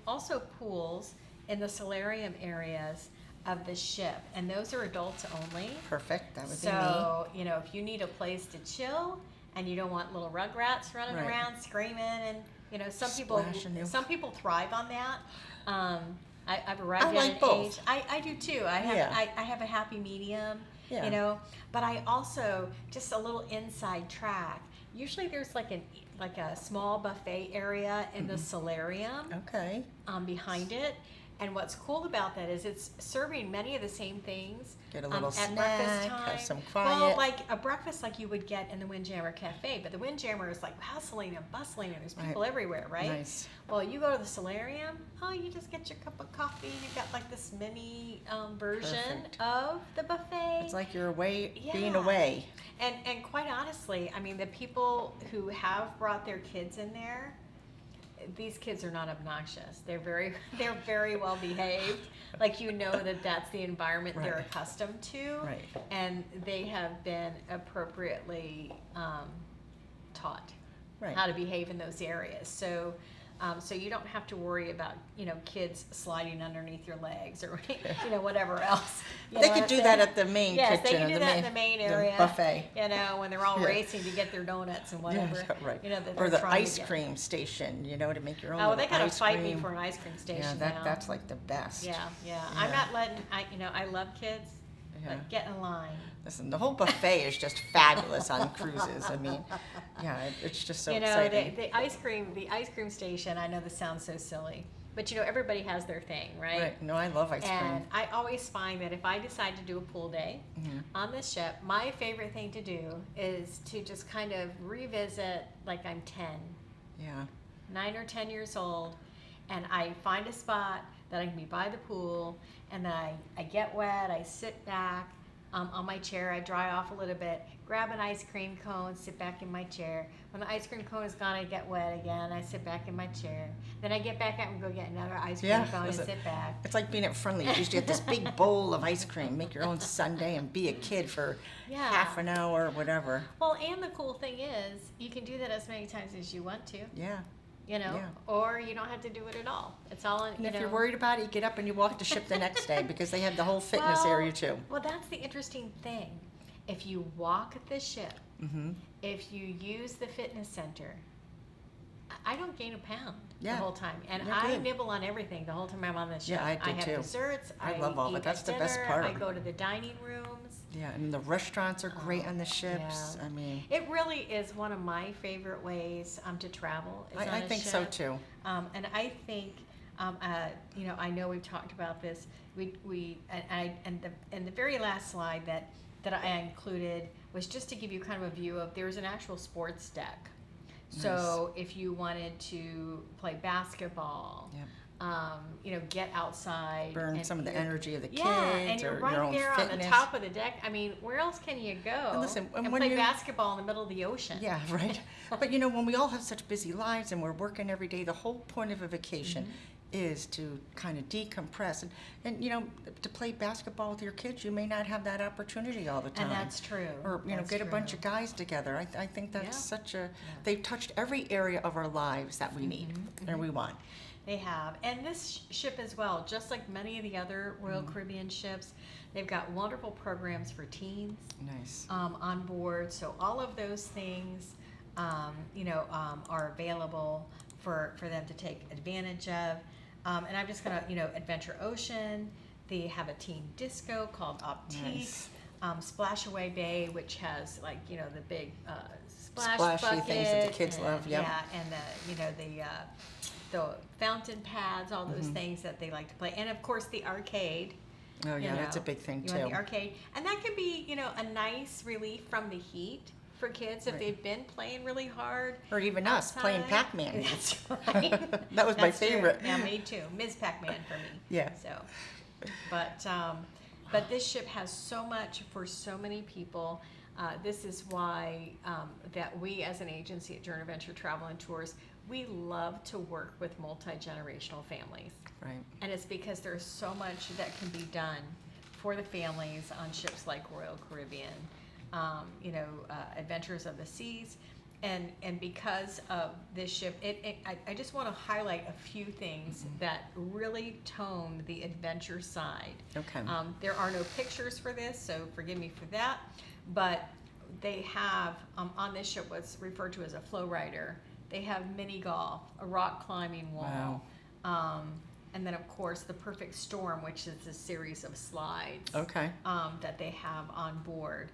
[SPEAKER 1] also pools in the solarium areas of the ship, and those are adults only.
[SPEAKER 2] Perfect. That would be me.
[SPEAKER 1] So, if you need a place to chill and you don't want little rugrats running
[SPEAKER 2] Right.
[SPEAKER 1] around screaming, and some
[SPEAKER 2] Splashing you.
[SPEAKER 1] people thrive on that. I've arrived
[SPEAKER 2] I
[SPEAKER 1] at
[SPEAKER 2] like
[SPEAKER 1] an
[SPEAKER 2] both.
[SPEAKER 1] age. I do too. I have
[SPEAKER 2] Yeah.
[SPEAKER 1] I have a happy medium,
[SPEAKER 2] Yeah.
[SPEAKER 1] you know. But I also just a little inside track. Usually there's like a small buffet area in the solarium
[SPEAKER 2] Okay.
[SPEAKER 1] behind it. And what's cool about that is it's serving many of the same things
[SPEAKER 2] Get a little
[SPEAKER 1] at breakfast
[SPEAKER 2] snack,
[SPEAKER 1] time.
[SPEAKER 2] have some
[SPEAKER 1] Well,
[SPEAKER 2] quiet.
[SPEAKER 1] like a breakfast like you would get in the Windjammer Cafe, but the Windjammer is like hustling and bustling and there's people
[SPEAKER 2] Right.
[SPEAKER 1] everywhere, right?
[SPEAKER 2] Nice.
[SPEAKER 1] Well, you go to the solarium, you just get your cup of coffee. You've got like this mini version
[SPEAKER 2] Perfect.
[SPEAKER 1] of the buffet.
[SPEAKER 2] It's like you're away, being
[SPEAKER 1] Yeah.
[SPEAKER 2] away.
[SPEAKER 1] And quite honestly, I mean, the people who have brought their kids in there, these kids are not obnoxious. They're very well behaved. Like that's the environment they're
[SPEAKER 2] Right.
[SPEAKER 1] accustomed to,
[SPEAKER 2] Right.
[SPEAKER 1] and they have been appropriately taught
[SPEAKER 2] Right.
[SPEAKER 1] how to behave in those areas. So you don't have to worry about kids sliding underneath your legs or whatever else. You
[SPEAKER 2] They
[SPEAKER 1] know
[SPEAKER 2] could
[SPEAKER 1] what
[SPEAKER 2] do
[SPEAKER 1] I'm
[SPEAKER 2] that
[SPEAKER 1] saying?
[SPEAKER 2] at the main
[SPEAKER 1] Yes,
[SPEAKER 2] kitchen.
[SPEAKER 1] they can
[SPEAKER 2] or
[SPEAKER 1] do that in the main area.
[SPEAKER 2] buffet.
[SPEAKER 1] When they're all
[SPEAKER 2] Yeah.
[SPEAKER 1] racing to get their donuts and whatever.
[SPEAKER 2] Yeah, right.
[SPEAKER 1] That
[SPEAKER 2] Or
[SPEAKER 1] they're
[SPEAKER 2] the
[SPEAKER 1] trying to
[SPEAKER 2] ice
[SPEAKER 1] get.
[SPEAKER 2] cream station, to make your own
[SPEAKER 1] Oh,
[SPEAKER 2] little
[SPEAKER 1] they gotta
[SPEAKER 2] ice
[SPEAKER 1] fight
[SPEAKER 2] cream.
[SPEAKER 1] me for an ice cream station
[SPEAKER 2] Yeah,
[SPEAKER 1] now.
[SPEAKER 2] that's like the best.
[SPEAKER 1] Yeah. I'm
[SPEAKER 2] Yeah.
[SPEAKER 1] not letting. I love kids,
[SPEAKER 2] Yeah.
[SPEAKER 1] but get in line.
[SPEAKER 2] Listen, the whole buffet is just fabulous on cruises. I mean, it's just so exciting.
[SPEAKER 1] The ice cream station. I know this sounds so silly, but everybody has their thing, right?
[SPEAKER 2] Right. No, I love ice
[SPEAKER 1] And
[SPEAKER 2] cream.
[SPEAKER 1] I always find that if I decide to do a pool day on this ship, my favorite thing to do is to just kind of revisit like I'm 10,
[SPEAKER 2] Yeah.
[SPEAKER 1] 9 or 10 years old, and I find a spot that I can be by the pool, and then I get wet, I sit back on my chair, I dry off a little bit, grab an ice cream cone, sit back in my chair. When the ice cream cone is gone, I get wet again, I sit back in my chair. Then I get back up and go get another ice cream
[SPEAKER 2] Yeah,
[SPEAKER 1] cone and
[SPEAKER 2] listen,
[SPEAKER 1] sit back.
[SPEAKER 2] It's like being at Friendly. You used to get this big bowl of ice cream, make your own sundae, and be a kid for
[SPEAKER 1] Yeah.
[SPEAKER 2] half an hour or whatever.
[SPEAKER 1] Well, and the cool thing is, you can do that as many times as you want to,
[SPEAKER 2] Yeah. Yeah.
[SPEAKER 1] or you don't have to do it at all. It's all in,
[SPEAKER 2] And if you're worried about it, you get up and you walk the ship the next day because they have the whole fitness area too.
[SPEAKER 1] Well, that's the interesting thing. If you walk the ship,
[SPEAKER 2] Mm-hmm.
[SPEAKER 1] if you use the fitness center, I don't gain a pound
[SPEAKER 2] Yeah.
[SPEAKER 1] the whole time. And
[SPEAKER 2] You're
[SPEAKER 1] I
[SPEAKER 2] good.
[SPEAKER 1] nibble on everything the whole time I'm on the ship.
[SPEAKER 2] Yeah, I do
[SPEAKER 1] have
[SPEAKER 2] too.
[SPEAKER 1] desserts.
[SPEAKER 2] I love all of
[SPEAKER 1] eat
[SPEAKER 2] it. That's
[SPEAKER 1] at
[SPEAKER 2] the best
[SPEAKER 1] dinner,
[SPEAKER 2] part.
[SPEAKER 1] I go to the dining rooms.
[SPEAKER 2] Yeah, and the restaurants are great on the ships.
[SPEAKER 1] yeah.
[SPEAKER 2] I mean,
[SPEAKER 1] It really is one of my favorite ways to travel. Is on
[SPEAKER 2] I
[SPEAKER 1] a
[SPEAKER 2] think so
[SPEAKER 1] ship.
[SPEAKER 2] too.
[SPEAKER 1] And I think, I know we've talked about this. And the very last slide that I included was just to give you kind of a view of there's an actual sports deck. So if you wanted to play basketball,
[SPEAKER 2] Yep.
[SPEAKER 1] get outside,
[SPEAKER 2] Burn
[SPEAKER 1] and
[SPEAKER 2] some of the
[SPEAKER 1] you're-
[SPEAKER 2] energy of the kids
[SPEAKER 1] yeah, and you're
[SPEAKER 2] or
[SPEAKER 1] right
[SPEAKER 2] your own
[SPEAKER 1] there
[SPEAKER 2] fitness.
[SPEAKER 1] on the top of the deck. I mean, where else can you go?
[SPEAKER 2] And listen, and when
[SPEAKER 1] play
[SPEAKER 2] you-
[SPEAKER 1] basketball in the middle of the ocean?
[SPEAKER 2] Yeah, right. But when we all have such busy lives and we're working every day, the whole point of a vacation is to kind of decompress and to play basketball with your kids. You may not have that opportunity all the time.
[SPEAKER 1] And that's true.
[SPEAKER 2] Or
[SPEAKER 1] That's
[SPEAKER 2] get a bunch
[SPEAKER 1] true.
[SPEAKER 2] of guys together. I think that's
[SPEAKER 1] Yeah.
[SPEAKER 2] such a. They've touched every area of our lives that we need and we want.
[SPEAKER 1] They have. And this ship as well, just like many of the other Royal Caribbean ships, they've got wonderful programs for teens
[SPEAKER 2] Nice.
[SPEAKER 1] on board. So all of those things, are available for them to take advantage of. And I'm just going to, Adventure Ocean, they have a teen disco called Optique.
[SPEAKER 2] Nice.
[SPEAKER 1] Splashaway Bay, which has the big splash
[SPEAKER 2] Splashy
[SPEAKER 1] bucket
[SPEAKER 2] things that the kids
[SPEAKER 1] and,
[SPEAKER 2] love, yep.
[SPEAKER 1] Yeah, and the fountain pads, all those things that they like to play, and of course the arcade.
[SPEAKER 2] Oh yeah, that's a
[SPEAKER 1] know,
[SPEAKER 2] big thing
[SPEAKER 1] you
[SPEAKER 2] too.
[SPEAKER 1] want the arcade, and that can be a nice relief from the heat for kids if
[SPEAKER 2] Right.
[SPEAKER 1] they've been playing really hard.
[SPEAKER 2] Or even us playing
[SPEAKER 1] outside.
[SPEAKER 2] Pac-Man.
[SPEAKER 1] That's right.
[SPEAKER 2] That was my
[SPEAKER 1] That's true.
[SPEAKER 2] favorite.
[SPEAKER 1] Yeah, me too. Ms. Pac-Man for me.
[SPEAKER 2] Yeah.
[SPEAKER 1] So, but this ship has so much for so many people. This is why that we as an agency at Journey Venture Travel and Tours, we love to work with multi-generational families.
[SPEAKER 2] Right.
[SPEAKER 1] And it's because there's so much that can be done for the families on ships like Royal Caribbean, Adventures of the Seas. And because of this ship, I just want to highlight a few things that really tone the adventure side.
[SPEAKER 2] Okay.
[SPEAKER 1] There are no pictures for this, so forgive me for that. But they have, on this ship, what's referred to as a flow rider. They have mini golf, a rock climbing wall.
[SPEAKER 2] Wow.
[SPEAKER 1] and then of course the Perfect Storm, which is a series of slides
[SPEAKER 2] Okay.
[SPEAKER 1] that they have on board.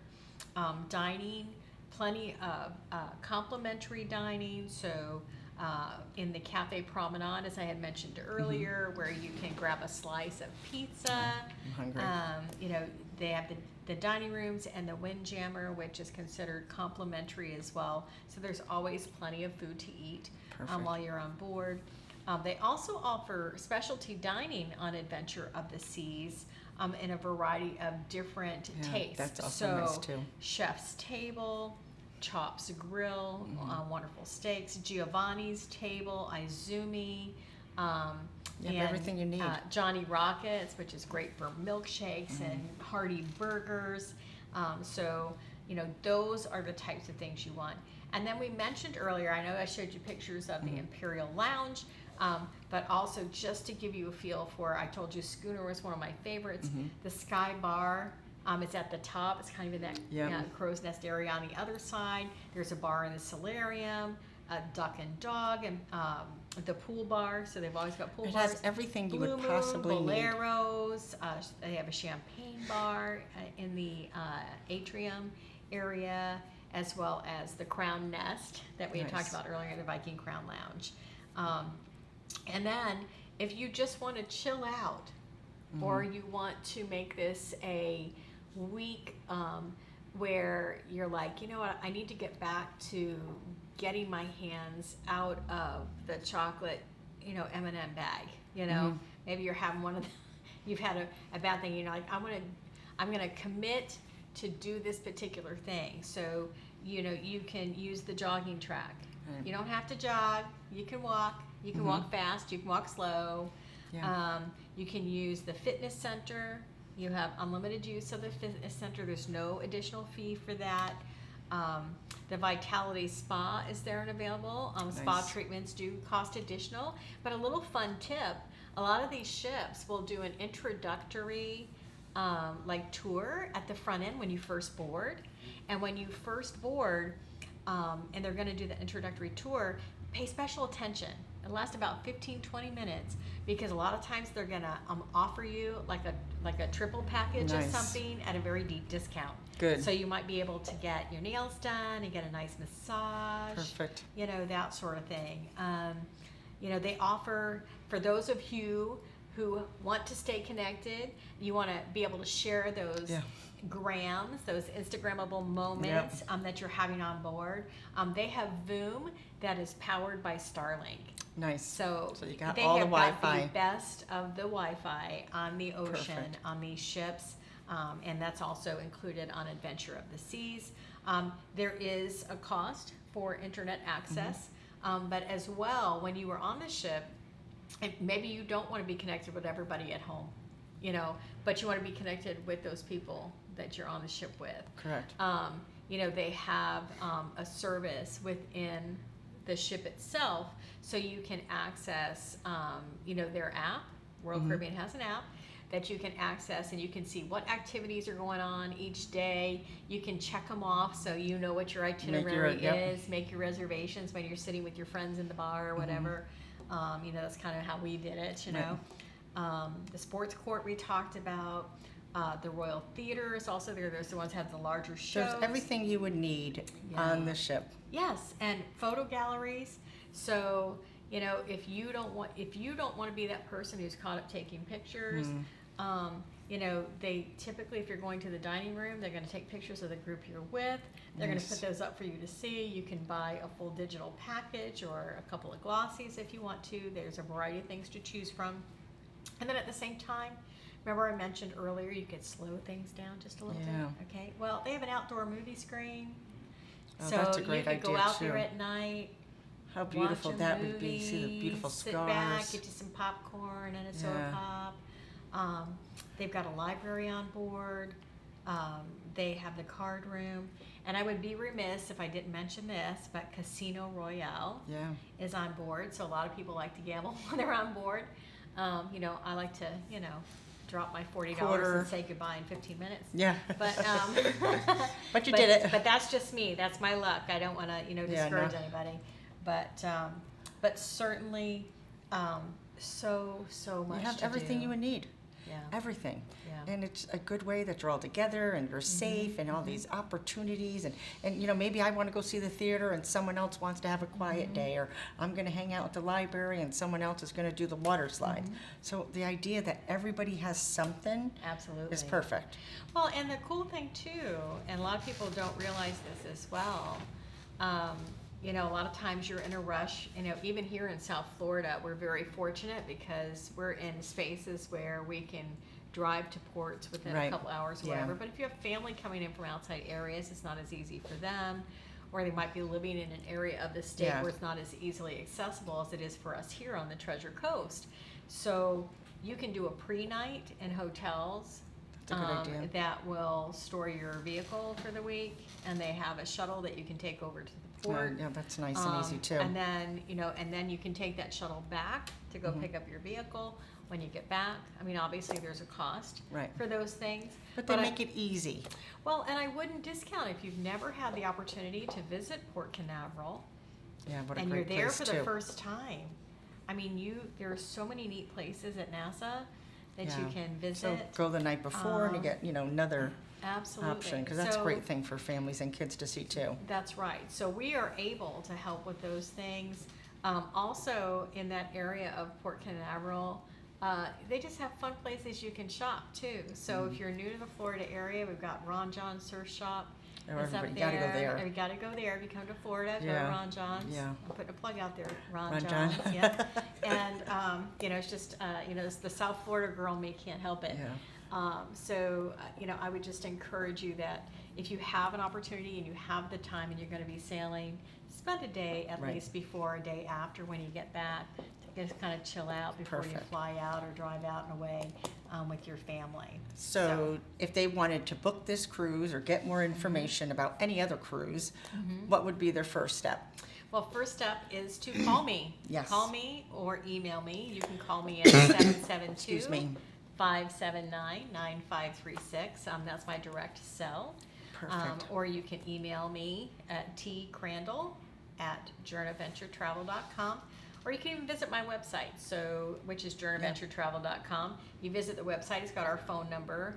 [SPEAKER 1] Dining, plenty of complimentary dining. So in the Cafe Promenade, as I had mentioned earlier, where you can grab a slice of pizza.
[SPEAKER 2] I'm hungry.
[SPEAKER 1] You know, they have the dining rooms and the Windjammer, which is considered complimentary as well. So there's always plenty of food to eat while you're on board. They also offer specialty dining on Adventure of the Seas in a variety of different tastes.
[SPEAKER 2] That's also nice too.
[SPEAKER 1] Chef's Table, Chops Grill, wonderful steaks, Giovanni's Table, Izumi,
[SPEAKER 2] You have everything you need.
[SPEAKER 1] Johnny Rockets, which is great for milkshakes and hearty burgers. So, you know, those are the types of things you want. And then we mentioned earlier, I know I showed you pictures of the Imperial Lounge, but also just to give you a feel for, I told you Schooner was one of my favorites. The Sky Bar, it's at the top. It's kind of in that crow's nest area on the other side. There's a bar in the solarium, a Duck and Dog, and the pool bar. So they've always got pool bars.
[SPEAKER 2] It has everything you
[SPEAKER 1] Blue
[SPEAKER 2] would possibly
[SPEAKER 1] Moon,
[SPEAKER 2] need.
[SPEAKER 1] Boleros. They have a champagne bar in the atrium area, as well as the Crown Nest that we had talked about earlier, the Viking Crown Lounge. And then if you just want to chill out, or you want to make this a week where you're like, you know what, I need to get back to getting my hands out of the chocolate, you know, M&M bag. You know, maybe you're having one of the, you've had a bad thing. You know, like I'm gonna commit to do this particular thing. So, you know, you can use the jogging track.
[SPEAKER 2] Right.
[SPEAKER 1] You don't have to jog. You can walk. You can walk fast. You can walk slow.
[SPEAKER 2] Yeah.
[SPEAKER 1] You can use the fitness center. You have unlimited use of the fitness center. There's no additional fee for that. The Vitality Spa is there and available. Spa
[SPEAKER 2] Nice.
[SPEAKER 1] treatments do cost additional, but a little fun tip, a lot of these ships will do an introductory like tour at the front end when you first board. And when you first board, and they're gonna do the introductory tour, pay special attention. It lasts about 15-20 minutes because a lot of times they're gonna offer you like a triple package of
[SPEAKER 2] Nice.
[SPEAKER 1] something at a very deep discount.
[SPEAKER 2] Good.
[SPEAKER 1] So you might be able to get your nails done and get a nice massage.
[SPEAKER 2] Perfect.
[SPEAKER 1] You know, that sort of thing. You know, they offer, for those of you who want to stay connected, you want to be able to share those grams, those Instagrammable moments that you're having on board. They have Voom that is powered by Starlink.
[SPEAKER 2] Nice.
[SPEAKER 1] So
[SPEAKER 2] you got
[SPEAKER 1] they
[SPEAKER 2] all the
[SPEAKER 1] have got
[SPEAKER 2] Wi-Fi.
[SPEAKER 1] the best of the Wi-Fi on the ocean,
[SPEAKER 2] Perfect.
[SPEAKER 1] on these ships, and that's also included on Adventure of the Seas. There is a cost for internet access, but as well, when you are on the ship, and maybe you don't want to be connected with everybody at home, you know, but you want to be connected with those people that you're on the ship with.
[SPEAKER 2] Correct.
[SPEAKER 1] You know, they have a service within the ship itself, so you can access, you know, their app. Royal Caribbean has an app that you can access, and you can see what activities are going on each day. You can check them off so you know what your itinerary is, make your reservations when you're sitting with your friends in the bar or whatever. You know, that's kind of how we did it, you know. The sports court we talked about. The Royal Theater is also there. There's the ones that have the larger shows.
[SPEAKER 2] There's everything you would need on the ship.
[SPEAKER 1] Yes, and photo galleries. So, you know, if you don't want to be that person who's caught up taking pictures, you know, they typically, if you're going to the dining room, they're going to take pictures of the group you're with. They're going to put those up for you to see. You can buy a full digital package or a couple of glossies if you want to. There's a variety of things to choose from. And then at the same time, remember I mentioned earlier you could slow things down just a little bit? Okay. Well, they have an outdoor movie screen.
[SPEAKER 2] Oh,
[SPEAKER 1] so
[SPEAKER 2] that's a great
[SPEAKER 1] you could go
[SPEAKER 2] idea,
[SPEAKER 1] out there
[SPEAKER 2] too.
[SPEAKER 1] at night,
[SPEAKER 2] How beautiful
[SPEAKER 1] watch a
[SPEAKER 2] that would be. See the
[SPEAKER 1] movie,
[SPEAKER 2] beautiful
[SPEAKER 1] sit
[SPEAKER 2] scars.
[SPEAKER 1] back, get you some popcorn and a soda pop. They've got a library on board. They have the card room. And I would be remiss if I didn't mention this, but Casino Royale is on board. So a lot of people like to gamble when they're on board. You know, I like to, you know, drop my $40 and say goodbye in 15 minutes.
[SPEAKER 2] Yeah.
[SPEAKER 1] But
[SPEAKER 2] but you did it.
[SPEAKER 1] But that's just me. That's my luck. I don't want to, you know, discourage anybody. But certainly so much
[SPEAKER 2] You have
[SPEAKER 1] to
[SPEAKER 2] everything
[SPEAKER 1] do.
[SPEAKER 2] you would need.
[SPEAKER 1] Yeah.
[SPEAKER 2] Everything.
[SPEAKER 1] Yeah.
[SPEAKER 2] And it's a good way that you're all together and you're safe and all these opportunities and you know, maybe I want to go see the theater and someone else wants to have a quiet day, or I'm going to hang out at the library and someone else is going to do the water slide. So the idea that everybody has something
[SPEAKER 1] Absolutely.
[SPEAKER 2] is perfect.
[SPEAKER 1] Well, and the cool thing too, and a lot of people don't realize this as well, you know, a lot of times you're in a rush. You know, even here in South Florida, we're very fortunate because we're in spaces where we can drive to ports within a
[SPEAKER 2] Right.
[SPEAKER 1] couple hours or
[SPEAKER 2] Yeah.
[SPEAKER 1] whatever. But if you have family coming in from outside areas, it's not as easy for them. Or they might be living in an area of the state
[SPEAKER 2] Yeah.
[SPEAKER 1] where it's not as easily accessible as it is for us here on the Treasure Coast. So you can do a pre-night in hotels
[SPEAKER 2] That's a good idea.
[SPEAKER 1] that will store your vehicle for the week, and they have a shuttle that you can take over to the port.
[SPEAKER 2] Yeah, that's nice and easy too.
[SPEAKER 1] And then, you know, and then you can take that shuttle back to go pick up your vehicle when you get back. I mean, obviously there's a cost
[SPEAKER 2] Right.
[SPEAKER 1] for those things.
[SPEAKER 2] But they make it easy.
[SPEAKER 1] Well, and I wouldn't discount if you've never had the opportunity to visit Port Canaveral
[SPEAKER 2] Yeah, what a
[SPEAKER 1] and you're
[SPEAKER 2] great
[SPEAKER 1] there
[SPEAKER 2] place
[SPEAKER 1] for
[SPEAKER 2] too.
[SPEAKER 1] the first time. I mean, there are so many neat places at NASA that you
[SPEAKER 2] Yeah.
[SPEAKER 1] can
[SPEAKER 2] So
[SPEAKER 1] visit.
[SPEAKER 2] go the night before and you get, you know, another
[SPEAKER 1] Absolutely.
[SPEAKER 2] option, because that's a
[SPEAKER 1] So-
[SPEAKER 2] great thing for families and kids to see too.
[SPEAKER 1] That's right. So we are able to help with those things. Also, in that area of Port Canaveral, they just have fun places you can shop too. So if you're new to the Florida area, we've got Ron John's Surf Shop.
[SPEAKER 2] Oh,
[SPEAKER 1] It's up
[SPEAKER 2] everybody gotta go there.
[SPEAKER 1] You gotta go there. If you come to Florida, go to
[SPEAKER 2] Yeah.
[SPEAKER 1] Ron John's.
[SPEAKER 2] Yeah.
[SPEAKER 1] I'm putting a plug out there, Ron
[SPEAKER 2] Ron John.
[SPEAKER 1] John's. Yeah. And you know, it's just you know, it's the South Florida girl in me can't help it.
[SPEAKER 2] Yeah.
[SPEAKER 1] So, you know, I would just encourage you that if you have an opportunity and you have the time and you're going to be sailing, spend a day at
[SPEAKER 2] Right.
[SPEAKER 1] least before, a day after when you get back to just kind of chill out before you
[SPEAKER 2] Perfect.
[SPEAKER 1] fly out or drive out and away with your family.
[SPEAKER 2] So if they wanted to book this cruise or get more information about any other cruise, what would be their first step?
[SPEAKER 1] Well, first step is to call me.
[SPEAKER 2] Yes.
[SPEAKER 1] Call me or email me. You can call me at 772
[SPEAKER 2] Excuse me.
[SPEAKER 1] 579-9536. That's my direct cell.
[SPEAKER 2] Perfect.
[SPEAKER 1] Or you can email me at tcrandall@journeyventuretravel.com. Or you can even visit my website, which is journeyventuretravel.com. You visit the website, it's got our phone number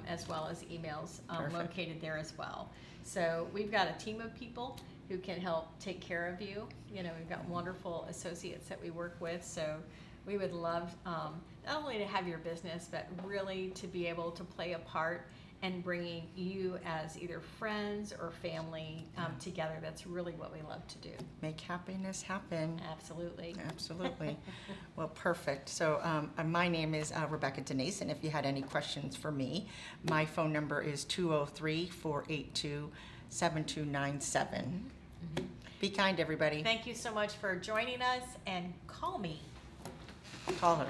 [SPEAKER 1] as well as emails
[SPEAKER 2] Perfect.
[SPEAKER 1] located there as well. So we've got a team of people who can help take care of you. You know, we've got wonderful associates that we work with. So we would love not only to have your business, but really to be able to play a part in bringing you as either friends or family together. That's really what we love to do.
[SPEAKER 2] Make happiness happen.
[SPEAKER 1] Absolutely.
[SPEAKER 2] Absolutely. Well, perfect. So my name is Rebecca Denise, and if you had any questions for me, my phone number is 203-482-7297. Be kind, everybody.
[SPEAKER 1] Thank you so much for joining us, and call me.
[SPEAKER 2] Call her.